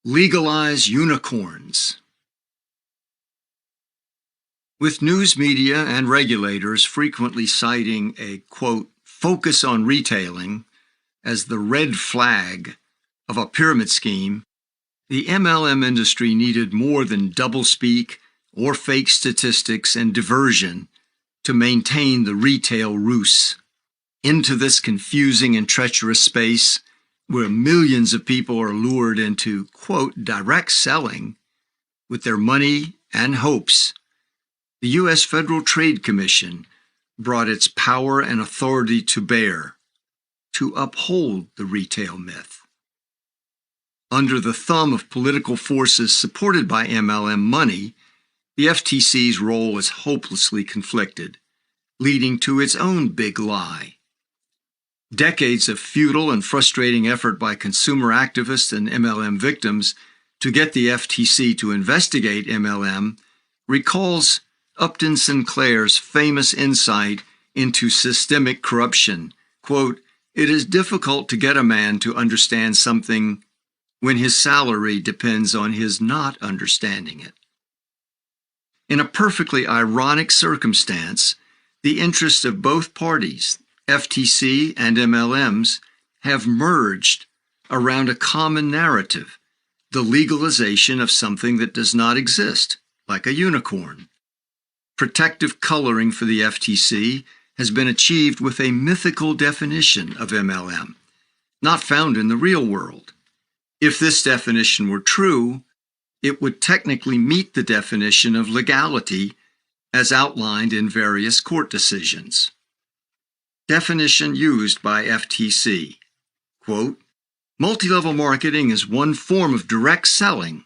Legalize unicorns. With news media and regulators frequently citing a, quote, focus on retailing as the red flag of a pyramid scheme, the MLM industry needed more than doublespeak or fake statistics and diversion to maintain the retail ruse. Into this confusing and treacherous space, where millions of people are lured into, quote, direct selling with their money and hopes, the U.S. Federal Trade Commission brought its power and authority to bear to uphold the retail myth. Under the thumb of political forces supported by MLM money, the FTC's role is hopelessly conflicted, leading to its own big lie. Decades of futile and frustrating effort by consumer activists and MLM victims to get the FTC to investigate MLM recalls Upton Sinclair's famous insight into systemic corruption. Quote, "It is difficult to get a man to understand something when his salary depends on his not understanding it." In a perfectly ironic circumstance, the interests of both parties, FTC and MLMs, have merged around a common narrative, the legalization of something that does not exist, like a unicorn. Protective coloring for the FTC has been achieved with a mythical definition of MLM, not found in the real world. If this definition were true, it would technically meet the definition of legality as outlined in various court decisions. Definition used by FTC, quote, "Multi-level marketing is one form of direct selling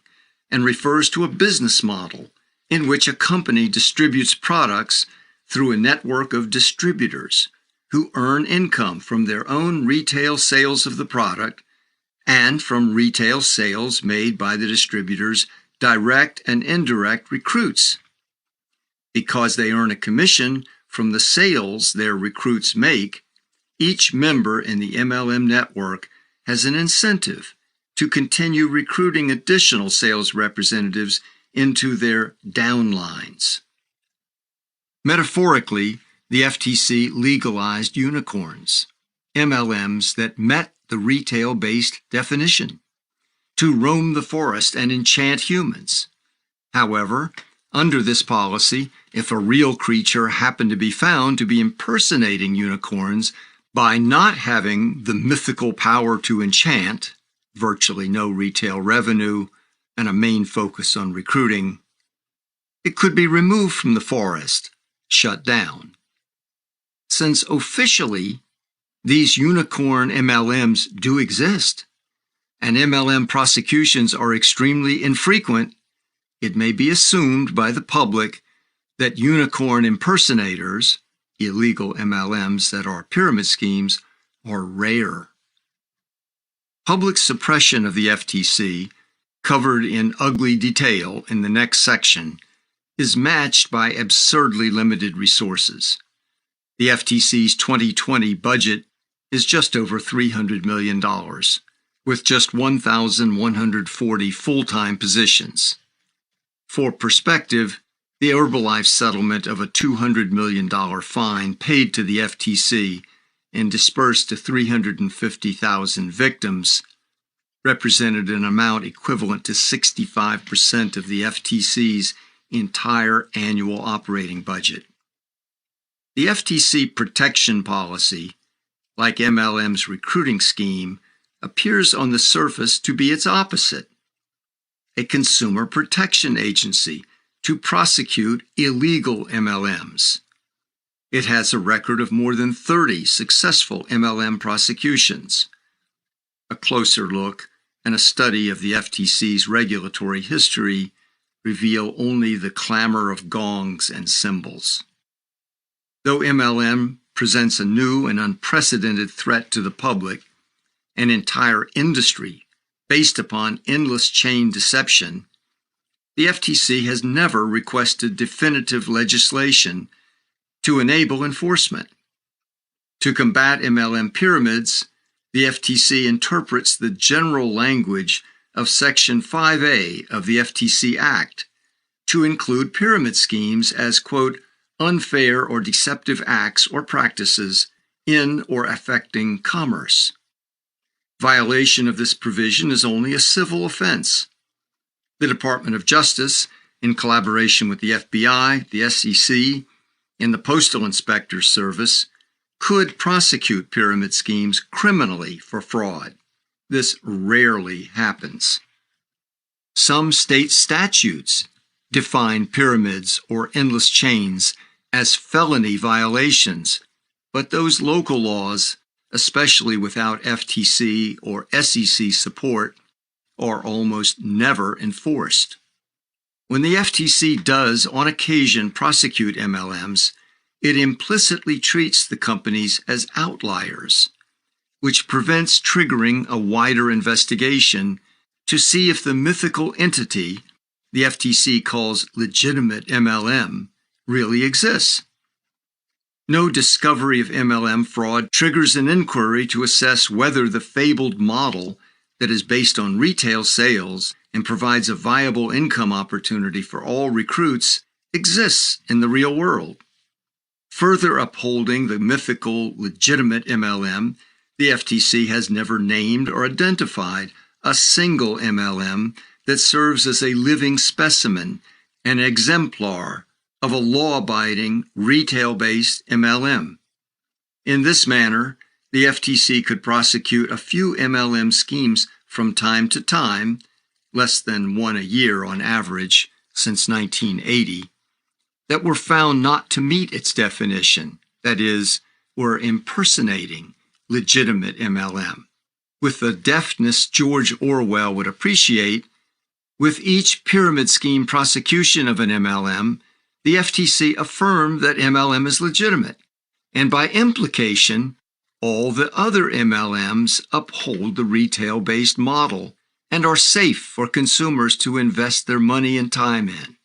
and refers to a business model in which a company distributes products through a network of distributors who earn income from their own retail sales of the product and from retail sales made by the distributors' direct and indirect recruits. Because they earn a commission from the sales their recruits make, each member in the MLM network has an incentive to continue recruiting additional sales representatives into their downlines." Metaphorically, the FTC legalized unicorns, MLMs that met the retail-based definition, to roam the forest and enchant humans. However, under this policy, if a real creature happened to be found to be impersonating unicorns by not having the mythical power to enchant, virtually no retail revenue, and a main focus on recruiting, it could be removed from the forest, shut down. Since officially these unicorn MLMs do exist, and MLM prosecutions are extremely infrequent, it may be assumed by the public that unicorn impersonators, illegal MLMs that are pyramid schemes, are rare. Public suppression of the FTC, covered in ugly detail in the next section, is matched by absurdly limited resources. The FTC's 2020 budget is just over $300 million, with just 1,140 full-time positions. For perspective, the Herbalife settlement of a $200 million fine paid to the FTC and dispersed to 350,000 victims represented an amount equivalent to 65% of the FTC's entire annual operating budget. The FTC protection policy, like MLM's recruiting scheme, appears on the surface to be its opposite: a consumer protection agency to prosecute illegal MLMs. It has a record of more than 30 successful MLM prosecutions. A closer look and a study of the FTC's regulatory history reveal only the clamor of gongs and cymbals. Though MLM presents a new and unprecedented threat to the public, an entire industry based upon endless chain deception, the FTC has never requested definitive legislation to enable enforcement. To combat MLM pyramids, the FTC interprets the general language of Section 5A of the FTC Act to include pyramid schemes as, quote, unfair or deceptive acts or practices in or affecting commerce. Violation of this provision is only a civil offense. The Department of Justice, in collaboration with the FBI, the SEC, and the Postal Inspector's Service, could prosecute pyramid schemes criminally for fraud. This rarely happens. Some state statutes define pyramids or endless chains as felony violations, but those local laws, especially without FTC or SEC support, are almost never enforced. When the FTC does, on occasion, prosecute MLMs, it implicitly treats the companies as outliers, which prevents triggering a wider investigation to see if the mythical entity the FTC calls legitimate MLM really exists. No discovery of MLM fraud triggers an inquiry to assess whether the fabled model that is based on retail sales and provides a viable income opportunity for all recruits exists in the real world. Further upholding the mythical legitimate MLM, the FTC has never named or identified a single MLM that serves as a living specimen, an exemplar of a law-abiding, retail-based MLM. In this manner, the FTC could prosecute a few MLM schemes from time to time, less than one a year on average since 1980, that were found not to meet its definition, that is, were impersonating legitimate MLM. With the deftness George Orwell would appreciate, with each pyramid scheme prosecution of an MLM, the FTC affirmed that MLM is legitimate, and by implication, all the other MLMs uphold the retail-based model and are safe for consumers to invest their money and time in.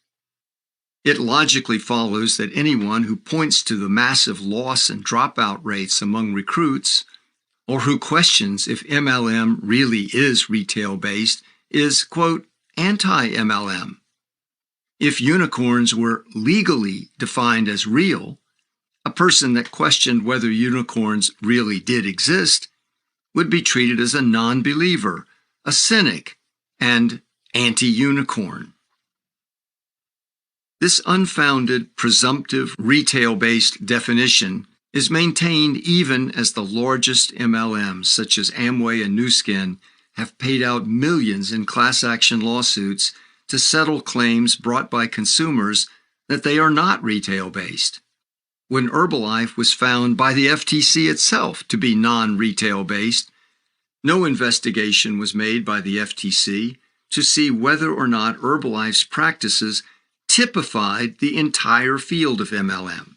It logically follows that anyone who points to the massive loss and dropout rates among recruits, or who questions if MLM really is retail-based, is, quote, anti-MLM. If unicorns were legally defined as real, a person that questioned whether unicorns really did exist would be treated as a non-believer, a cynic, and anti-unicorn. This unfounded, presumptive, retail-based definition is maintained even as the largest MLMs, such as Amway and Nu Skin, have paid out millions in class action lawsuits to settle claims brought by consumers that they are not retail-based. When Herbalife was found by the FTC itself to be non-retail-based, no investigation was made by the FTC to see whether or not Herbalife's practices typified the entire field of MLM.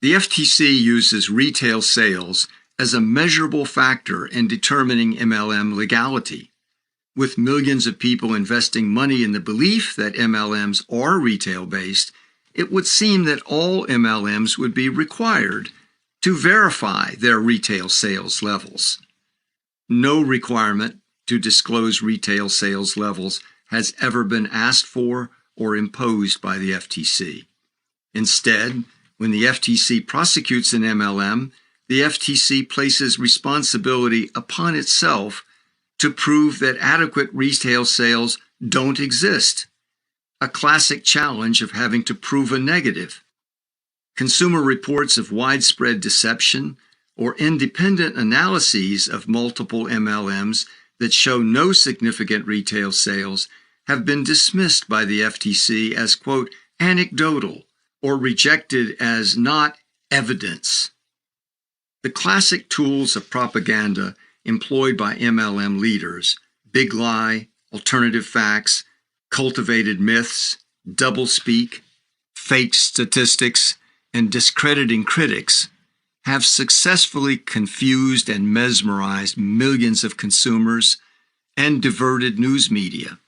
The FTC uses retail sales as a measurable factor in determining MLM legality. With millions of people investing money in the belief that MLMs are retail-based, it would seem that all MLMs would be required to verify their retail sales levels. No requirement to disclose retail sales levels has ever been asked for or imposed by the FTC. Instead, when the FTC prosecutes an MLM, the FTC places responsibility upon itself to prove that adequate retail sales don't exist, a classic challenge of having to prove a negative. Consumer reports of widespread deception or independent analyses of multiple MLMs that show no significant retail sales have been dismissed by the FTC as, quote, anecdotal or rejected as not evidence. The classic tools of propaganda employed by MLM leaders, big lie, alternative facts, cultivated myths, doublespeak, fake statistics, and discrediting critics, have successfully confused and mesmerized millions of consumers and diverted news media.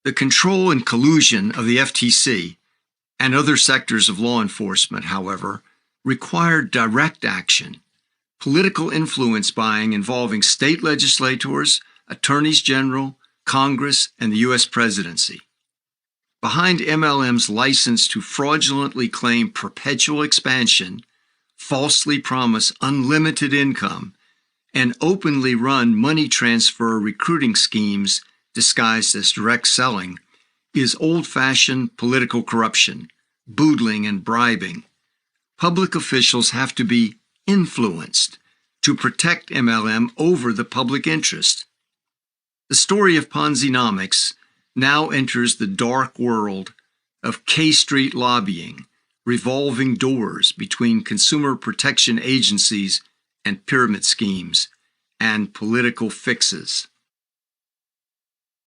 The control and collusion of the FTC and other sectors of law enforcement, however, required direct action. Political influence buying involving state legislators, attorneys general, Congress, and the U.S. presidency. Behind MLM's license to fraudulently claim perpetual expansion, falsely promise unlimited income, and openly run money transfer recruiting schemes disguised as direct selling, is old-fashioned political corruption, boodling, and bribing. Public officials have to be influenced to protect MLM over the public interest. The story of Ponzinomics now enters the dark world of K Street lobbying, revolving doors between consumer protection agencies and pyramid schemes, and political fixes.